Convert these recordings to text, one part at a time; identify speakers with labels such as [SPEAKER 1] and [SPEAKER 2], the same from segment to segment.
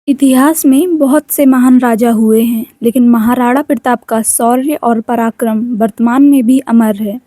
[SPEAKER 1] इतिहास में बहुत से महान राजा हुए हैं, लेकिन महाराणा प्रताप का शौर्य और पराक्रम वर्तमान में भी अमर है।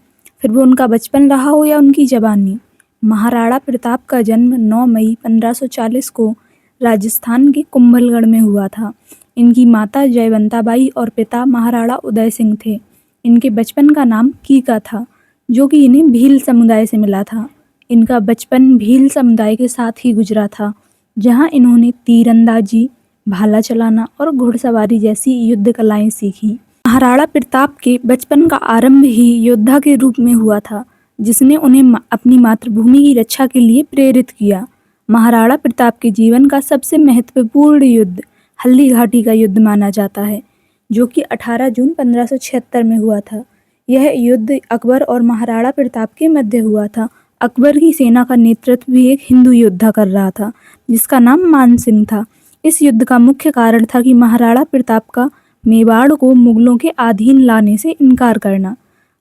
[SPEAKER 1] फिर वो उनका बचपन रहा हो या उनकी जवानी। महाराणा प्रताप का जन्म 9 मई 1540 को राजस्थान के कुंभलगढ़ में हुआ था। इनकी माता जयवंताबाई और पिता महाराणा उदय सिंह थे। इनके बचपन का नाम कीका था, जो कि इन्हें भील समुदाय से मिला था। इनका बचपन भील समुदाय के साथ ही गुजरा था, जहां इन्होंने तीरंदाजी, भाला चलाना और घुड़सवारी जैसी युद्ध कलाएं सीखी। महाराणा प्रताप के बचपन का आरंभ ही योद्धा के रूप में हुआ था, जिसने उन्हें अपनी मातृभूमि की रक्षा के लिए प्रेरित किया। महाराणा प्रताप के जीवन का सबसे महत्वपूर्ण युद्ध हल्दी घाटी का युद्ध माना जाता है, जो कि 18 जून 1576 में हुआ था। यह युद्ध अकबर और महाराणा प्रताप के मध्य हुआ था। अकबर की सेना का नेतृत्व भी एक हिंदू योद्धा कर रहा था, जिसका नाम मान सिंह था। इस युद्ध का मुख्य कारण था कि महाराणा प्रताप का मेवाड़ को मुगलों के अधीन लाने से इनकार करना।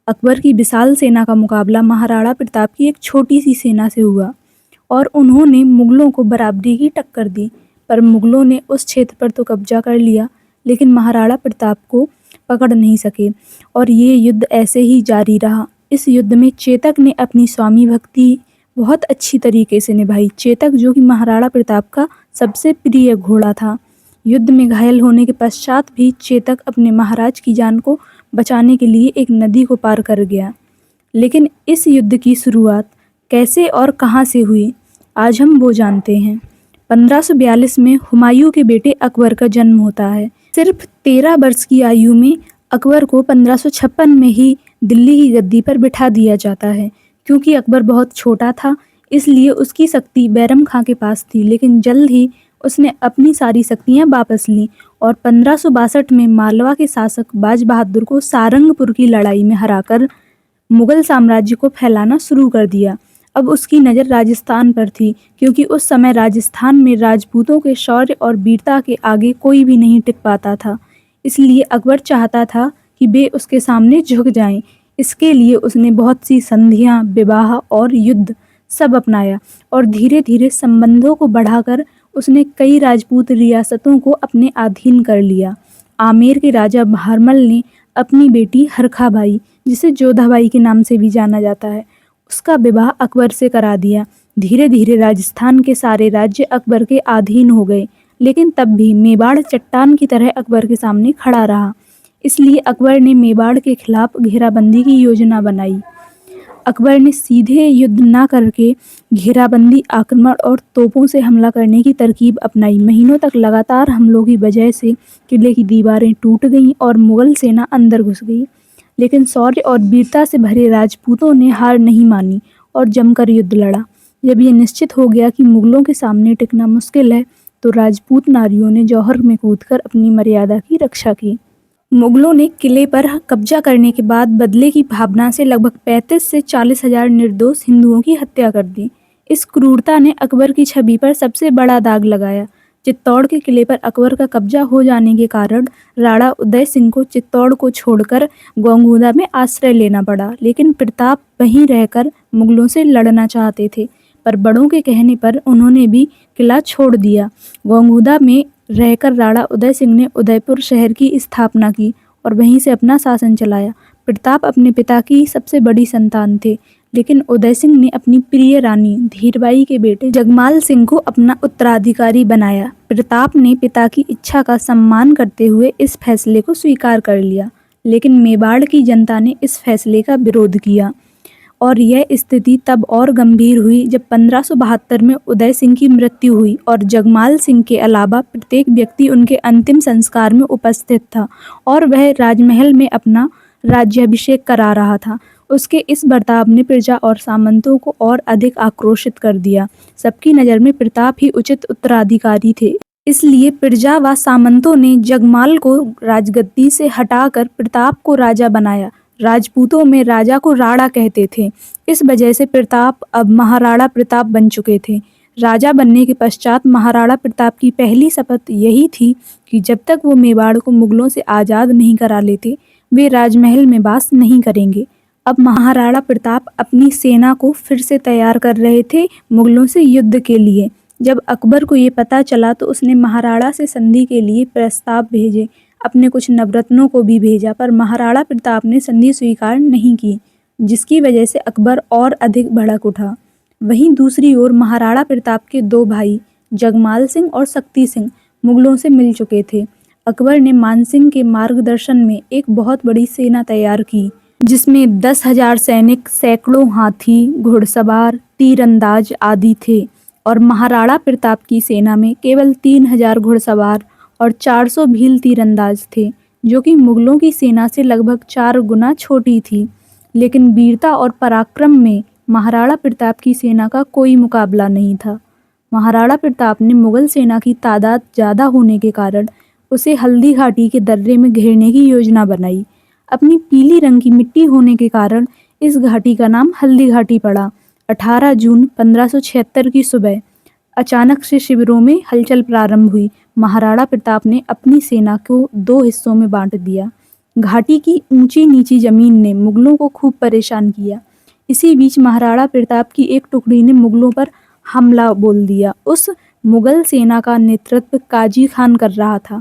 [SPEAKER 1] अकबर की विशाल सेना का मुकाबला महाराणा प्रताप की एक छोटी सी सेना से हुआ और उन्होंने मुगलों को बराबरी की टक्कर दी। पर मुगलों ने उस क्षेत्र पर तो कब्जा कर लिया, लेकिन महाराणा प्रताप को पकड़ नहीं सके और ये युद्ध ऐसे ही जारी रहा। इस युद्ध में चेतक ने अपनी स्वामी भक्ति बहुत अच्छी तरीके से निभाई। चेतक, जो कि महाराणा प्रताप का सबसे प्रिय घोड़ा था। युद्ध में घायल होने के पश्चात भी चेतक अपने महाराज की जान को बचाने के लिए एक नदी को पार कर गया। लेकिन इस युद्ध की शुरुआत कैसे और कहां से हुई, आज हम वो जानते हैं। 1542 में हुमायूं के बेटे अकबर का जन्म होता है। सिर्फ 13 वर्ष की आयु में अकबर को 1556 में ही दिल्ली की गद्दी पर बिठा दिया जाता है। क्योंकि अकबर बहुत छोटा था, इसलिए उसकी शक्ति बैरम खां के पास थी, लेकिन जल्द ही उसने अपनी सारी शक्तियां वापस लीं और 1562 में मालवा के शासक बाज बहादुर को सारंगपुर की लड़ाई में हराकर मुगल साम्राज्य को फैलाना शुरू कर दिया। अब उसकी नज़र राजस्थान पर थी, क्योंकि उस समय राजस्थान में राजपूतों के शौर्य और वीरता के आगे कोई भी नहीं टिक पाता था। इसलिए अकबर चाहता था कि वे उसके सामने झुक जाएं। इसके लिए उसने बहुत सी संधियां, विवाह और युद्ध सब अपनाया और धीरे धीरे संबंधों को बढ़ाकर उसने कई राजपूत रियासतों को अपने अधीन कर लिया। आमेर के राजा भारमल ने अपनी बेटी हरखाबाई, जिसे जोधाबाई के नाम से भी जाना जाता है, उसका विवाह अकबर से करा दिया। धीरे धीरे राजस्थान के सारे राज्य अकबर के अधीन हो गए, लेकिन तब भी मेवाड़ चट्टान की तरह अकबर के सामने खड़ा रहा। इसलिए अकबर ने मेवाड़ के खिलाफ घेराबंदी की योजना बनाई। अकबर ने सीधे युद्ध न करके घेराबंदी, आक्रमण और तोपों से हमला करने की तरकीब अपनाई। महीनों तक लगातार हमलों की वजह से किले की दीवारें टूट गईं और मुगल सेना अंदर घुस गई। लेकिन शौर्य और वीरता से भरे राजपूतों ने हार नहीं मानी और जमकर युद्ध लड़ा। जब ये निश्चित हो गया कि मुगलों के सामने टिकना मुश्किल है, तो राजपूत नारियों ने जौहर में कूदकर अपनी मर्यादा की रक्षा की। मुगलों ने किले पर कब्जा करने के बाद बदले की भावना से लगभग 35 से 40 हजार निर्दोष हिंदुओं की हत्या कर दी। इस क्रूरता ने अकबर की छवि पर सबसे बड़ा दाग लगाया। चित्तौड़ के किले पर अकबर का कब्जा हो जाने के कारण राणा उदय सिंह को चित्तौड़ को छोड़कर गौंगुदा में आश्रय लेना पड़ा। लेकिन प्रताप वहीं रहकर मुगलों से लड़ना चाहते थे, पर बड़ों के कहने पर उन्होंने भी किला छोड़ दिया। गौंगुदा में रहकर राणा उदय सिंह ने उदयपुर शहर की स्थापना की और वहीं से अपना शासन चलाया। प्रताप अपने पिता की सबसे बड़ी संतान थे, लेकिन उदय सिंह ने अपनी प्रिय रानी धीरबाई के बेटे जगमाल सिंह को अपना उत्तराधिकारी बनाया। प्रताप ने पिता की इच्छा का सम्मान करते हुए इस फैसले को स्वीकार कर लिया, लेकिन मेवाड़ की जनता ने इस फैसले का विरोध किया और यह स्थिति तब और गंभीर हुई जब 1572 में उदय सिंह की मृत्यु हुई और जगमाल सिंह के अलावा प्रत्येक व्यक्ति उनके अंतिम संस्कार में उपस्थित था और वह राजमहल में अपना राज्याभिषेक करा रहा था। उसके इस बर्ताव ने प्रजा और सामंतों को और अधिक आक्रोशित कर दिया। सबकी नज़र में प्रताप ही उचित उत्तराधिकारी थे, इसलिए प्रजा व सामंतों ने जगमाल को राजगद्दी से हटाकर प्रताप को राजा बनाया। राजपूतों में राजा को राणा कहते थे। इस वजह से प्रताप अब महाराणा प्रताप बन चुके थे। राजा बनने के पश्चात महाराणा प्रताप की पहली शपथ यही थी कि जब तक वो मेवाड़ को मुगलों से आज़ाद नहीं करा लेते, वे राजमहल में वास नहीं करेंगे। अब महाराणा प्रताप अपनी सेना को फिर से तैयार कर रहे थे मुगलों से युद्ध के लिए। जब अकबर को ये पता चला तो उसने महाराणा से संधि के लिए प्रस्ताव भेजे। अपने कुछ नवरत्नों को भी भेजा, पर महाराणा प्रताप ने संधि स्वीकार नहीं की, जिसकी वजह से अकबर और अधिक भड़क उठा। वहीं दूसरी ओर महाराणा प्रताप के दो भाई जगमाल सिंह और शक्ति सिंह मुगलों से मिल चुके थे। अकबर ने मानसिंह के मार्गदर्शन में एक बहुत बड़ी सेना तैयार की, जिसमें 10,000 सैनिक, सैकड़ों हाथी, घुड़सवार, तीरंदाज आदि थे, और महाराणा प्रताप की सेना में केवल 3,000 घुड़सवार और 400 भील तीरंदाज थे, जो कि मुगलों की सेना से लगभग 4 गुना छोटी थी। लेकिन वीरता और पराक्रम में महाराणा प्रताप की सेना का कोई मुकाबला नहीं था। महाराणा प्रताप ने मुगल सेना की तादाद ज़्यादा होने के कारण उसे हल्दी घाटी के दर्रे में घेरने की योजना बनाई। अपनी पीली रंग की मिट्टी होने के कारण इस घाटी का नाम हल्दी घाटी पड़ा। 18 जून 1576 की सुबह अचानक से शिविरों में हलचल प्रारंभ हुई। महाराणा प्रताप ने अपनी सेना को 2 हिस्सों में बांट दिया। घाटी की ऊंची नीची जमीन ने मुगलों को खूब परेशान किया। इसी बीच महाराणा प्रताप की एक टुकड़ी ने मुगलों पर हमला बोल दिया। उस मुगल सेना का नेतृत्व काजी खान कर रहा था।